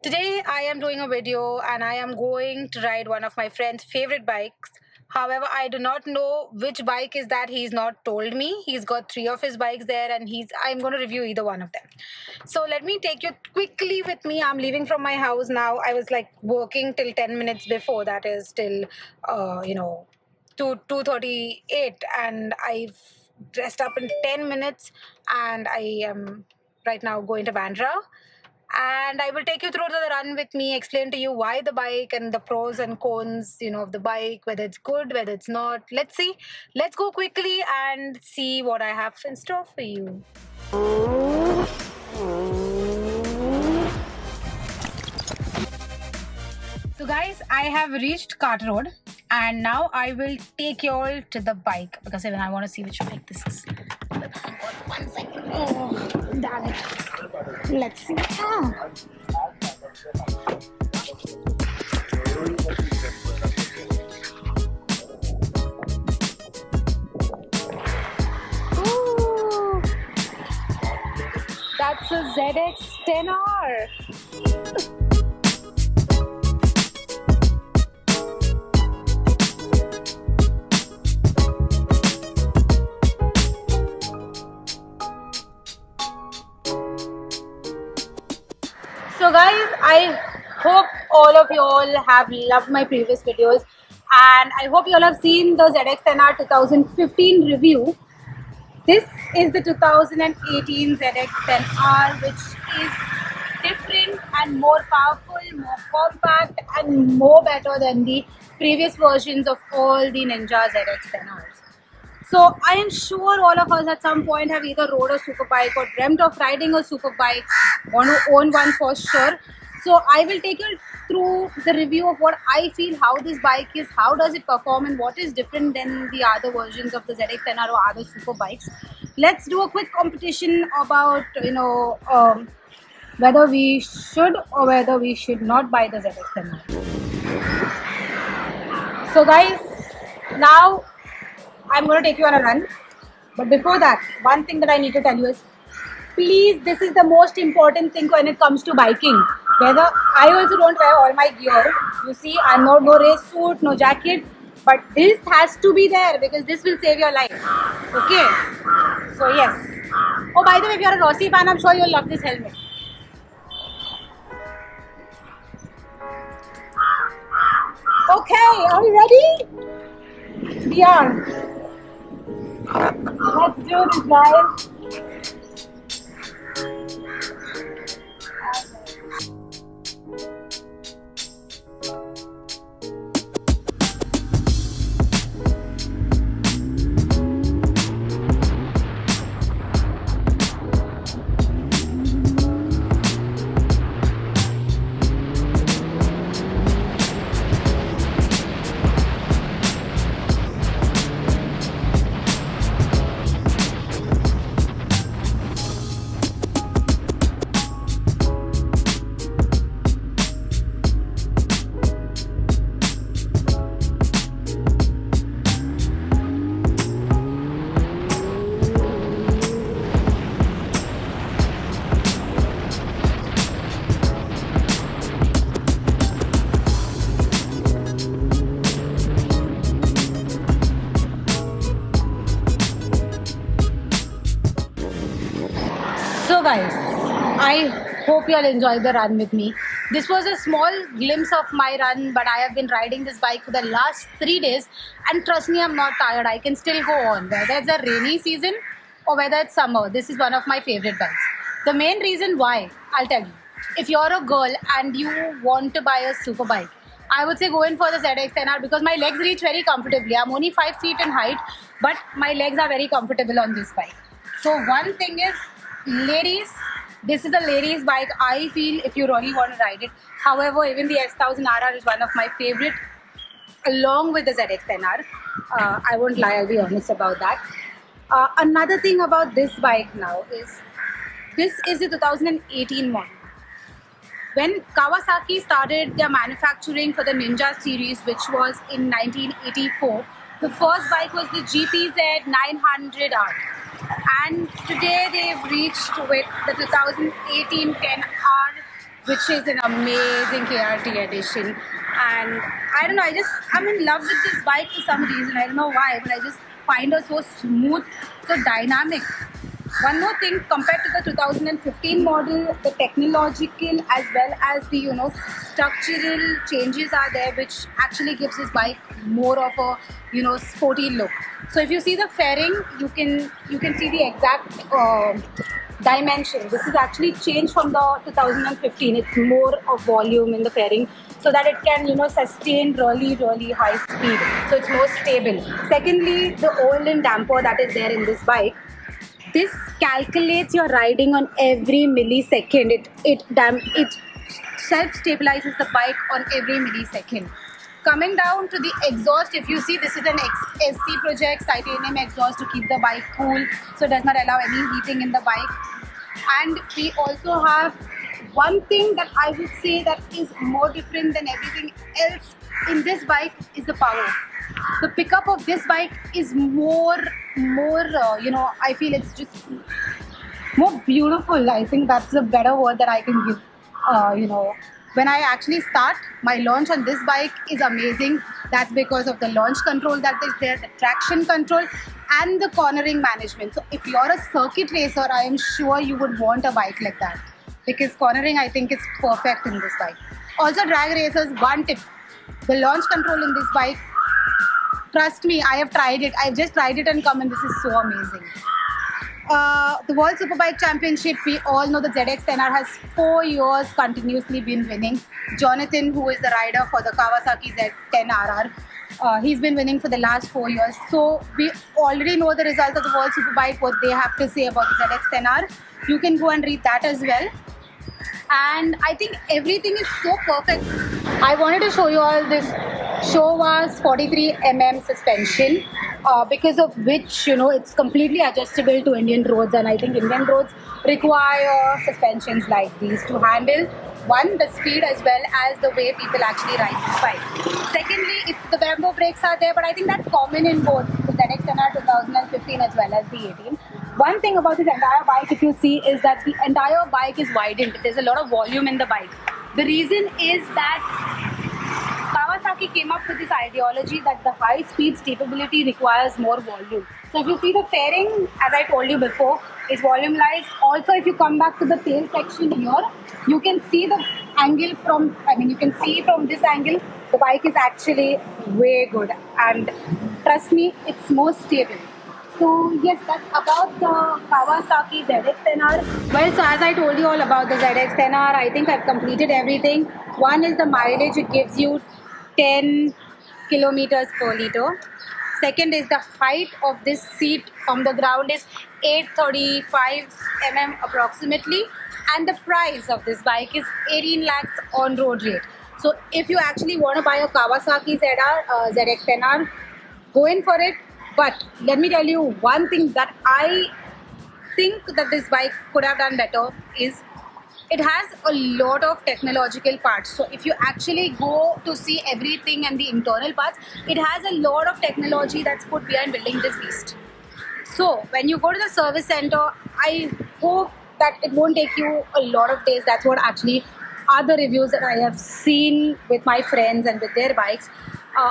Today I am doing a video and I am going to ride one of my friend's favorite bikes. However, I do not know which bike is that. He's not told me. He's got three of his bikes there and I'm going to review either one of them. So let me take you quickly with me. I'm leaving from my house now. I was like working till 10 minutes before, that is till 2:38, and I've dressed up in 10 minutes and I am right now going to Bandra, and I will take you through the run with me, explain to you why the bike and the pros and cons, of the bike, whether it's good, whether it's not. Let's see. Let's go quickly and see what I have in store for you. So guys, I have reached Cart Road and now I will take you all to the bike because even I want to see which bike this is. One second. Oh, damn it. Let's see. Ooh, that's a ZX10R. So guys, I hope all of you all have loved my previous videos and I hope you all have seen the ZX10R 2015 review. This is the 2018 ZX10R, which is different and more powerful, more compact and more better than the previous versions of all the Ninja ZX10Rs. So I am sure all of us at some point have either rode a superbike or dreamt of riding a superbike, want to own one for sure. So I will take you through the review of what I feel, how this bike is, how does it perform and what is different than the other versions of the ZX10R or other superbikes. Let's do a quick competition about, whether we should or whether we should not buy the ZX10R. So guys, now I'm going to take you on a run. But before that, one thing that I need to tell you is, please, this is the most important thing when it comes to biking. Whether I also don't wear all my gear. You see, I'm not no race suit, no jacket. But this has to be there because this will save your life. Okay? So yes. Oh, by the way, if you're a Rossi fan, I'm sure you'll love this helmet. Okay, are we ready? We are. Let's do this, guys. So guys, I hope you all enjoyed the run with me. This was a small glimpse of my run, but I have been riding this bike for the last 3 days and trust me, I'm not tired. I can still go on. Whether it's a rainy season or whether it's summer, this is one of my favorite bikes. The main reason why, I'll tell you. If you're a girl and you want to buy a super bike, I would say go in for the ZX10R because my legs reach very comfortably. I'm only 5 feet in height, but my legs are very comfortable on this bike. So one thing is, ladies, this is a ladies bike. I feel if you really want to ride it. However, even the S1000RR is one of my favorite along with the ZX10R. I won't lie, I'll be honest about that. Another thing about this bike now is, this is the 2018 model. When Kawasaki started their manufacturing for the Ninja series, which was in 1984, the first bike was the GPZ 900R. And today they've reached with the 2018 10R which is an amazing KRT edition. And I don't know, I'm in love with this bike for some reason. I don't know why, but I just find her so smooth, so dynamic. One more thing, compared to the 2015 model, the technological as well as the structural changes are there, which actually gives this bike more of a sporty look. So if you see the fairing, you can see the exact dimension. This is actually changed from the 2015. It's more of volume in the fairing so that it can sustain really high speed. So it's more stable. Secondly, the oil and damper that is there in this bike. This calculates your riding on every millisecond. It self stabilizes the bike on every millisecond. Coming down to the exhaust, if you see, this is an SC Project titanium exhaust to keep the bike cool, so it does not allow any heating in the bike. And we also have one thing that I would say that is more different than everything else in this bike is the power. The pickup of this bike is more I feel it's just more beautiful. I think that's a better word that I can give. When I actually start, my launch on this bike is amazing. That's because of the launch control that is there, the traction control, and the cornering management. So if you're a circuit racer, I am sure you would want a bike like that, because cornering, I think, is perfect in this bike. Also, drag racers, one tip: the launch control in this bike, trust me, I have tried it. I've just tried it and come, and this is so amazing. The World Superbike Championship, we all know the ZX-10R has 4 years continuously been winning. Jonathan, who is the rider for the Kawasaki Z10RR, he's been winning for the last 4 years. So we already know the results of the World Superbike, what they have to say about the ZX-10R. You can go and read that as well. And I think everything is so perfect. I wanted to show you all this Showa's 43mm suspension, because of which it's completely adjustable to Indian roads, and I think Indian roads require suspensions like these to handle one, the speed, as well as the way people actually ride this bike. Secondly, if the Brembo brakes are there, but I think that's common in both the ZX-10R 2015 as well as the 18. One thing about this entire bike, if you see, is that the entire bike is widened. There's a lot of volume in the bike. The reason is that Kawasaki came up with this ideology that the high speed capability requires more volume. So if you see the fairing, as I told you before, is volumized. Also, if you come back to the tail section here, you can see the angle you can see from this angle, the bike is actually way good. And trust me, it's more stable. So yes, that's about the Kawasaki ZX-10R. Well, so as I told you all about the ZX-10R, I think I've completed everything. One is the mileage, it gives you 10 kilometers per liter. Second is the height of this seat from the ground is 835 mm approximately. And the price of this bike is 18 lakhs on road rate. So if you actually want to buy a Kawasaki ZX-10R, go in for it. But let me tell you one thing that I think that this bike could have done better is it has a lot of technological parts. So if you actually go to see everything and the internal parts, it has a lot of technology that's put behind building this beast. So when you go to the service center, I hope that it won't take you a lot of days. That's what actually are the reviews that I have seen with my friends and with their bikes.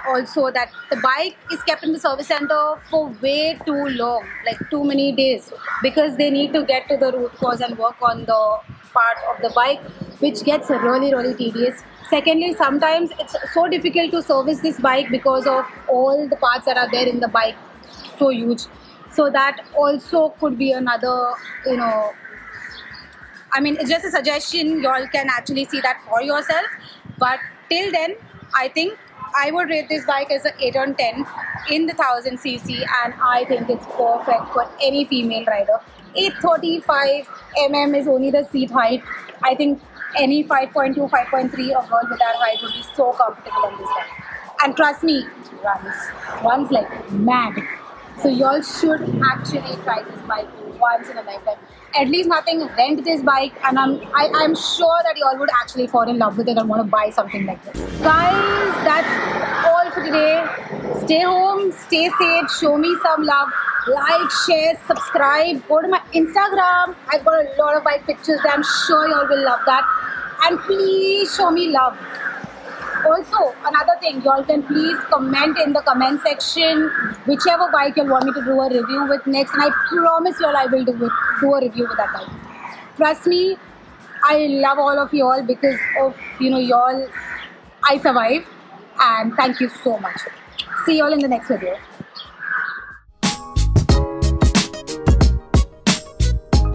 Also, that the bike is kept in the service center for way too long, like too many days, because they need to get to the root cause and work on the part of the bike, which gets really tedious. Secondly, sometimes it's so difficult to service this bike because of all the parts that are there in the bike, so huge. So that also could be another, it's just a suggestion. You all can actually see that for yourself. But till then, I think I would rate this bike as an 8 on 10 in the 1000cc, and I think it's perfect for any female rider. 835 mm is only the seat height. I think any 5.2, 5.3 of girl with that height would be so comfortable on this bike. And trust me, it runs like mad. So y'all should actually try this bike once in a lifetime. At least nothing, rent this bike, and I'm sure that y'all would actually fall in love with it and want to buy something like this. Guys, that's all for today. Stay home, stay safe, show me some love, like, share, subscribe, go to my Instagram. I've got a lot of bike pictures there. I'm sure y'all will love that. and please show me love. Also, another thing, y'all can please comment in the comment section whichever bike you'll want me to do a review with next, and I promise y'all I will do a review with that bike. Trust me, I love all of y'all because of y'all I survived, and thank you so much. See y'all in the next video.